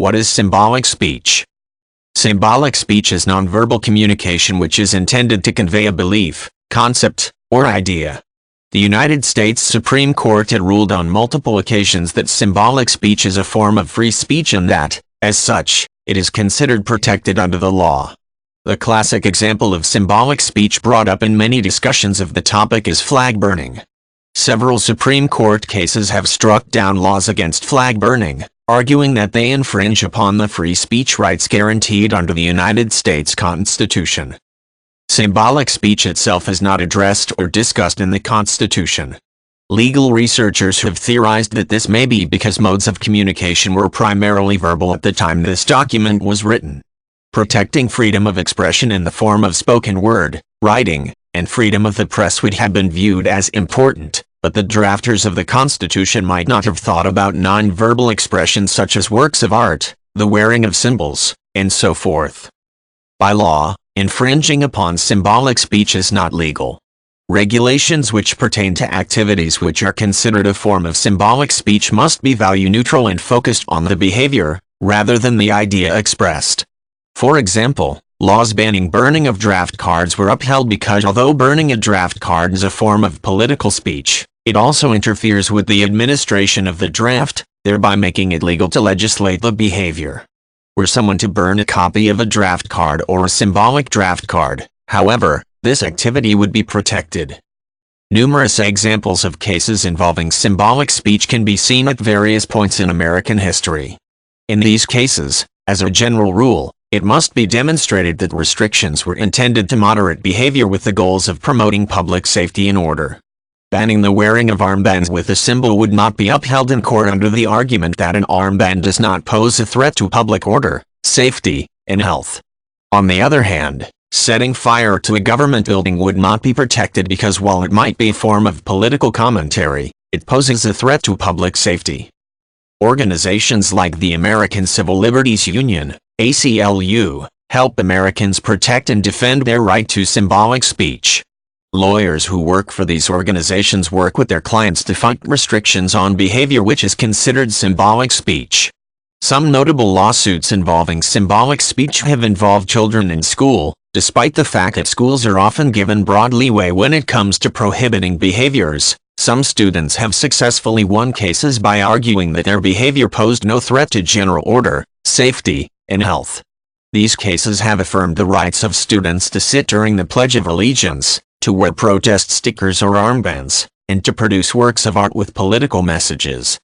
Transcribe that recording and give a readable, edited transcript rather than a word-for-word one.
What is symbolic speech? Symbolic speech is nonverbal communication which is intended to convey a belief, concept, or idea. The United States Supreme Court had ruled on multiple occasions that symbolic speech is a form of free speech and that, as such, it is considered protected under the law. The classic example of symbolic speech brought up in many discussions of the topic is flag burning. Several Supreme Court cases have struck down laws against flag burning, arguing that they infringe upon the free speech rights guaranteed under the United States Constitution. Symbolic speech itself is not addressed or discussed in the Constitution. Legal researchers have theorized that this may be because modes of communication were primarily verbal at the time this document was written. Protecting freedom of expression in the form of spoken word, writing, and freedom of the press would have been viewed as important, but the drafters of the Constitution might not have thought about non-verbal expressions such as works of art, the wearing of symbols, and so forth. By law, infringing upon symbolic speech is not legal. Regulations which pertain to activities which are considered a form of symbolic speech must be value-neutral and focused on the behavior, rather than the idea expressed. For example, laws banning burning of draft cards were upheld because although burning a draft card is a form of political speech, it also interferes with the administration of the draft, thereby making it legal to legislate the behavior. Were someone to burn a copy of a draft card or a symbolic draft card, however, this activity would be protected. Numerous examples of cases involving symbolic speech can be seen at various points in American history. In these cases, as a general rule, it must be demonstrated that restrictions were intended to moderate behavior with the goals of promoting public safety and order. Banning the wearing of armbands with a symbol would not be upheld in court under the argument that an armband does not pose a threat to public order, safety, and health. On the other hand, setting fire to a government building would not be protected because while it might be a form of political commentary, it poses a threat to public safety. Organizations like the American Civil Liberties Union, ACLU, help Americans protect and defend their right to symbolic speech. Lawyers who work for these organizations work with their clients to fight restrictions on behavior which is considered symbolic speech. Some notable lawsuits involving symbolic speech have involved children in school, despite the fact that schools are often given broad leeway when it comes to prohibiting behaviors. Some students have successfully won cases by arguing that their behavior posed no threat to general order, safety, and health. These cases have affirmed the rights of students to sit during the Pledge of Allegiance, to wear protest stickers or armbands, and to produce works of art with political messages.